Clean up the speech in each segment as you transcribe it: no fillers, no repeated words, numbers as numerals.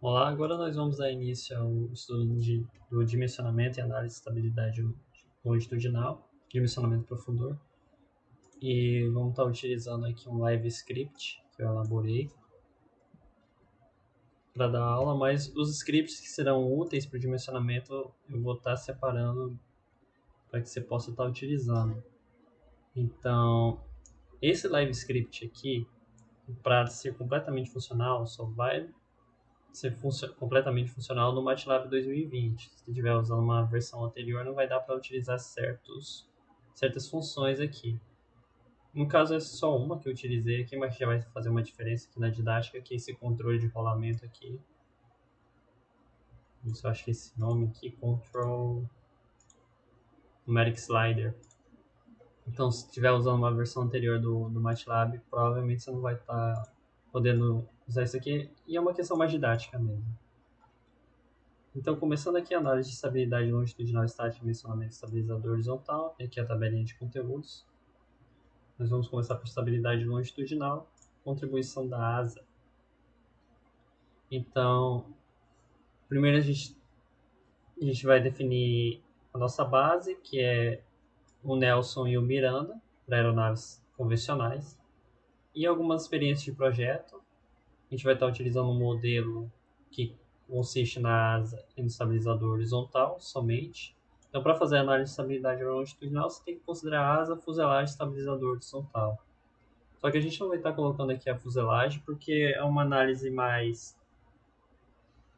Olá, agora nós vamos dar início ao estudo do dimensionamento e análise de estabilidade longitudinal, dimensionamento profundor, e vamos estar utilizando aqui um live script que eu elaborei para dar aula, mas os scripts que serão úteis para o dimensionamento eu vou estar separando para que você possa estar utilizando. Então, esse live script aqui, para ser completamente funcional, só vai ser completamente funcional no MATLAB 2020. Se estiver usando uma versão anterior, não vai dar para utilizar certas funções aqui. No caso, é só uma que eu utilizei aqui, mas já vai fazer uma diferença aqui na didática, que é esse controle de rolamento aqui. Isso, eu acho que esse nome aqui, Control Numeric Slider. Então, se estiver usando uma versão anterior do MATLAB, provavelmente você não vai estar podendo usar isso aqui. E é uma questão mais didática mesmo. Então, começando aqui a análise de estabilidade longitudinal estática, dimensionamento estabilizador horizontal. Tem aqui a tabelinha de conteúdos. Nós vamos começar por estabilidade longitudinal, contribuição da asa. Então, primeiro a gente vai definir a nossa base, que é o Nelson e o Miranda, para aeronaves convencionais. E algumas experiências de projeto. A gente vai estar utilizando um modelo que consiste na asa e no estabilizador horizontal somente. Então, para fazer a análise de estabilidade longitudinal, você tem que considerar a asa, fuselagem e estabilizador horizontal. Só que a gente não vai estar colocando aqui a fuselagem porque é uma análise mais...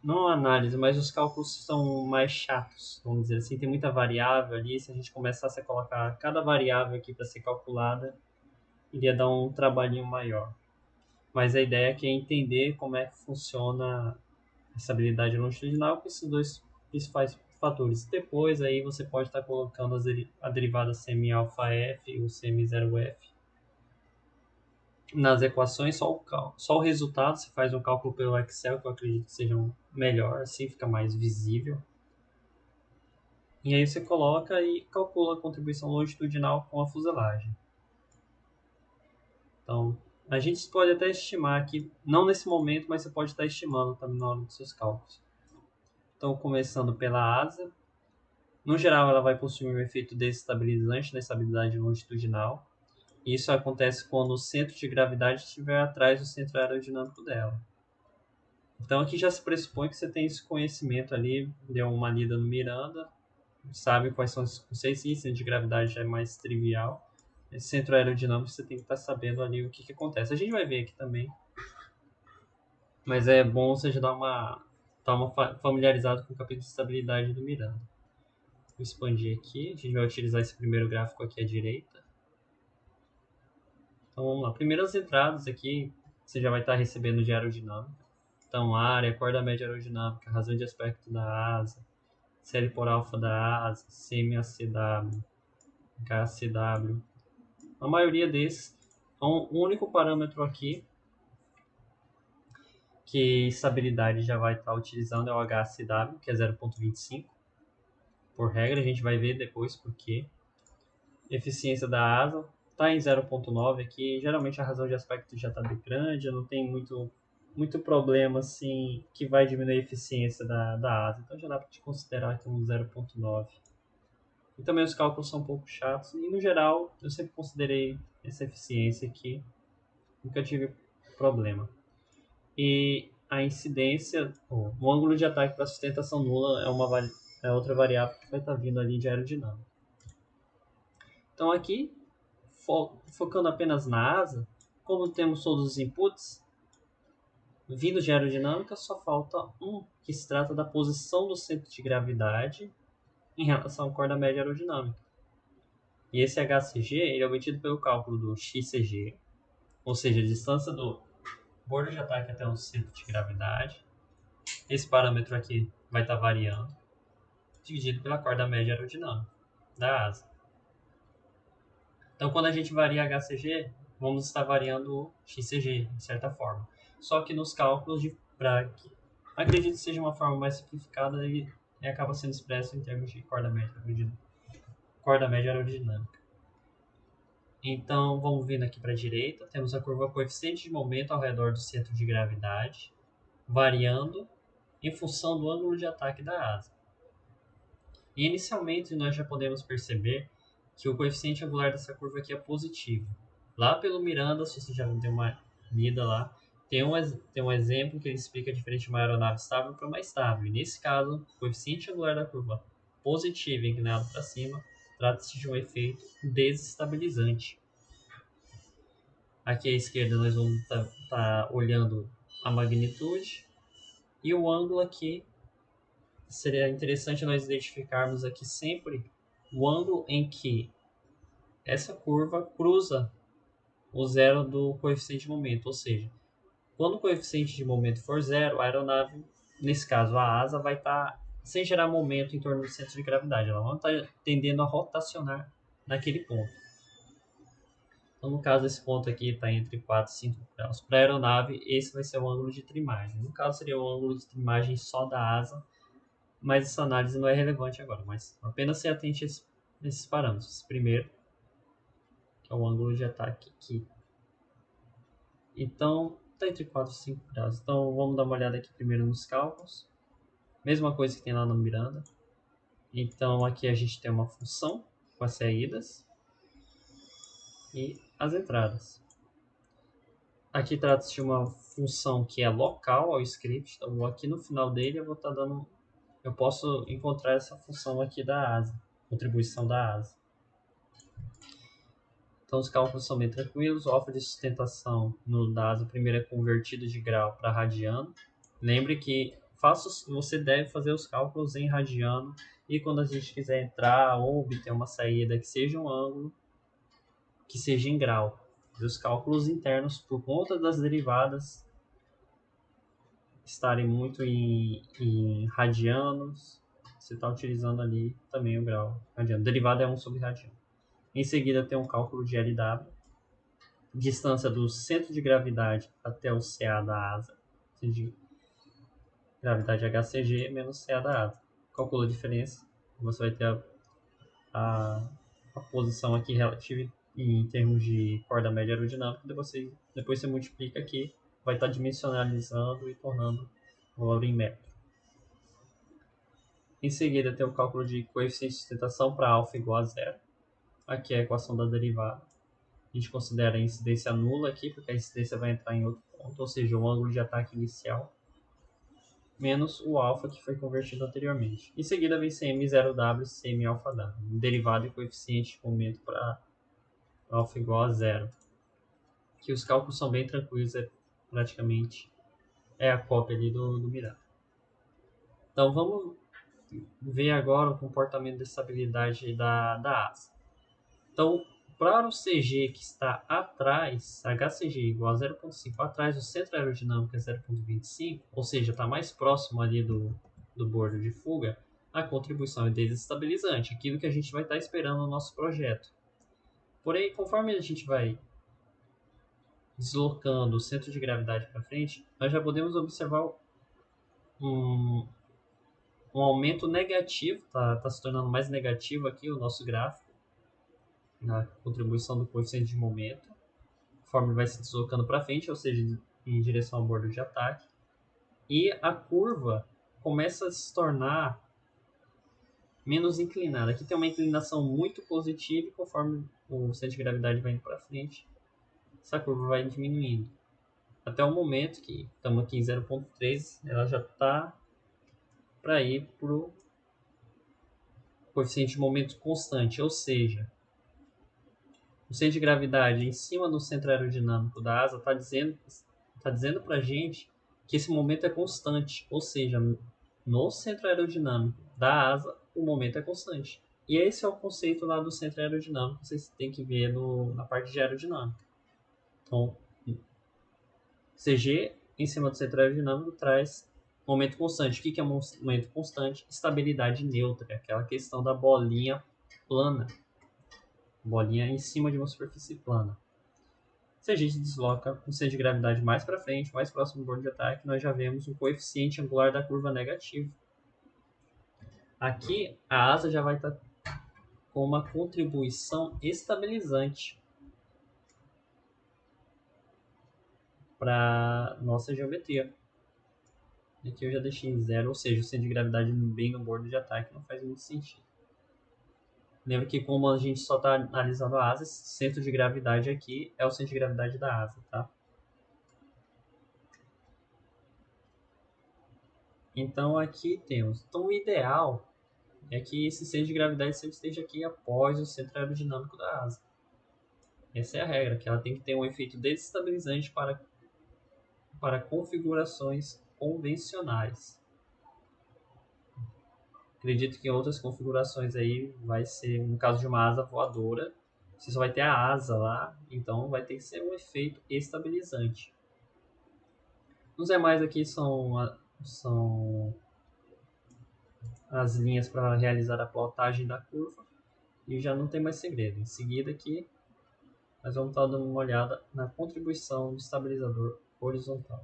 Não uma análise, mas os cálculos são mais chatos, vamos dizer assim. Tem muita variável ali. Se a gente começasse a colocar cada variável aqui para ser calculada, iria dar um trabalhinho maior. Mas a ideia aqui é entender como é que funciona a estabilidade longitudinal com esses dois principais fatores. Depois aí você pode estar colocando a derivada semi-alfa-f e o semi-0f nas equações, só o resultado, você faz um cálculo pelo Excel, que eu acredito que seja melhor, assim fica mais visível. E aí você coloca e calcula a contribuição longitudinal com a fuselagem. Então, a gente pode até estimar aqui, não nesse momento, mas você pode estar estimando também na hora dos seus cálculos. Então, começando pela asa, no geral ela vai possuir um efeito desestabilizante na estabilidade longitudinal. Isso acontece quando o centro de gravidade estiver atrás do centro aerodinâmico dela. Então aqui já se pressupõe que você tem esse conhecimento ali, deu uma lida no Miranda, sabe quais são os conceitos, e centro de gravidade já é mais trivial. Esse centro aerodinâmico você tem que estar sabendo ali o que acontece. A gente vai ver aqui também, mas é bom você já dar uma familiarizado com o capítulo de estabilidade do Miranda. Vou expandir aqui, a gente vai utilizar esse primeiro gráfico aqui à direita. Então vamos lá, primeiras entradas aqui, você já vai estar recebendo de aerodinâmica. Então área, corda média aerodinâmica, razão de aspecto da asa, série por alfa da asa, CMACW, HCW. A maioria desses, então, o único parâmetro aqui que estabilidade já vai estar utilizando é o HCW, que é 0,25. Por regra, a gente vai ver depois por quê. Eficiência da asa está em 0,9 aqui. Geralmente a razão de aspecto já está bem grande, não tem muito problema assim que vai diminuir a eficiência da asa. Então já dá para te considerar aqui um 0,9. E também os cálculos são um pouco chatos. E no geral, eu sempre considerei essa eficiência aqui. Nunca tive problema. E a incidência, o ângulo de ataque para sustentação nula é outra variável que vai estar vindo ali de aerodinâmica. Então aqui, focando apenas na asa, como temos todos os inputs vindo de aerodinâmica, só falta um, que se trata da posição do centro de gravidade em relação à corda média aerodinâmica. E esse HCG ele é obtido pelo cálculo do XCG, ou seja, a distância do bordo de ataque até o centro de gravidade. Esse parâmetro aqui vai estar variando, dividido pela corda média aerodinâmica da asa. Então, quando a gente varia HCG, vamos estar variando o XCG, de certa forma. Só que nos cálculos, acredito que seja uma forma mais simplificada, ele acaba sendo expresso em termos de corda média aerodinâmica. Então, vamos vindo aqui para a direita, temos a curva coeficiente de momento ao redor do centro de gravidade, variando em função do ângulo de ataque da asa. E inicialmente nós já podemos perceber que o coeficiente angular dessa curva aqui é positivo. Lá pelo Miranda, se você já deu uma lida lá, tem um exemplo que ele explica a diferença de uma aeronave estável para uma estável. E nesse caso, o coeficiente angular da curva positivo inclinado para cima trata-se de um efeito desestabilizante. Aqui à esquerda nós vamos estar olhando a magnitude e o ângulo aqui. Seria interessante nós identificarmos aqui sempre o ângulo em que essa curva cruza o zero do coeficiente de momento, ou seja, quando o coeficiente de momento for zero, a aeronave, nesse caso a asa, vai estar sem gerar momento em torno do centro de gravidade, ela vai estar tendendo a rotacionar naquele ponto. Então, no caso, esse ponto aqui está entre 4 e 5 graus. Para a aeronave, esse vai ser o ângulo de trimagem. No caso, seria o ângulo de trimagem só da asa, mas essa análise não é relevante agora. Mas apenas se atente a esses parâmetros. Esse primeiro, que é o ângulo de ataque aqui. Então, está entre 4 e 5 graus. Então, vamos dar uma olhada aqui primeiro nos cálculos. Mesma coisa que tem lá no Miranda. Então, aqui a gente tem uma função com as saídas e as entradas. Aqui trata-se de uma função que é local ao script. Então, aqui no final dele eu vou estar dando... Eu posso encontrar essa função aqui da asa, contribuição da asa. Então, os cálculos são bem tranquilos. O alfa de sustentação no da asa primeiro é convertido de grau para radiano. Lembre que você deve fazer os cálculos em radiano. E quando a gente quiser entrar ou obter uma saída que seja um ângulo, que seja em grau. E os cálculos internos, por conta das derivadas estarem muito em radianos, você está utilizando ali também o grau radiano. Derivada é 1 sobre radiano. Em seguida tem um cálculo de LW, distância do centro de gravidade até o CA da asa, de gravidade HCG menos CA da asa. Calcula a diferença, você vai ter a posição aqui relativa em termos de corda média aerodinâmica, depois você multiplica aqui, vai estar dimensionalizando e tornando o valor em metro. Em seguida tem o cálculo de coeficiente de sustentação para alfa igual a zero. Aqui é a equação da derivada. A gente considera a incidência nula aqui, porque a incidência vai entrar em outro ponto, ou seja, o ângulo de ataque inicial, menos o alfa que foi convertido anteriormente. Em seguida vem CM0W e CM-alfa-W, derivada e coeficiente de momento para alfa igual a zero. Que os cálculos são bem tranquilos, praticamente a cópia ali do Miranda. Então vamos ver agora o comportamento de estabilidade da asa. Então, para o CG que está atrás, HCG igual a 0,5 atrás do centro aerodinâmico é 0,25, ou seja, está mais próximo ali do bordo de fuga, a contribuição é desestabilizante, aquilo que a gente vai estar esperando no nosso projeto. Porém, conforme a gente vai deslocando o centro de gravidade para frente, nós já podemos observar um aumento negativo, tá se tornando mais negativo aqui o nosso gráfico, na contribuição do coeficiente de momento, conforme vai se deslocando para frente, ou seja, em direção ao bordo de ataque, e a curva começa a se tornar menos inclinada. Aqui tem uma inclinação muito positiva e conforme o centro de gravidade vai indo para frente, essa curva vai diminuindo. Até o momento que estamos aqui em 0,3, ela já está para ir para o coeficiente de momento constante, ou seja, o centro de gravidade em cima do centro aerodinâmico da asa está dizendo para a gente que esse momento é constante, ou seja, no centro aerodinâmico da asa, o momento é constante. E esse é o conceito lá do centro aerodinâmico que vocês têm que ver na parte de aerodinâmica. Então, CG em cima do centro aerodinâmico traz momento constante. O que é um momento constante? Estabilidade neutra, aquela questão da bolinha plana. Bolinha em cima de uma superfície plana. Se a gente desloca o centro de gravidade mais para frente, mais próximo do bordo de ataque, nós já vemos um coeficiente angular da curva negativo. Aqui a asa já vai estar com uma contribuição estabilizante para nossa geometria. E aqui eu já deixei em 0, ou seja, o centro de gravidade bem no bordo de ataque não faz muito sentido. Lembra que como a gente só está analisando a asa, esse centro de gravidade aqui é o centro de gravidade da asa, tá? Então aqui temos. Então o ideal é que esse centro de gravidade sempre esteja aqui após o centro aerodinâmico da asa. Essa é a regra, que ela tem que ter um efeito desestabilizante para configurações convencionais. Acredito que em outras configurações aí vai ser, no caso de uma asa voadora, você só vai ter a asa lá, então vai ter que ser um efeito estabilizante. Os demais aqui são as linhas para realizar a plotagem da curva e já não tem mais segredo. Em seguida aqui, nós vamos estar dando uma olhada na contribuição do estabilizador horizontal.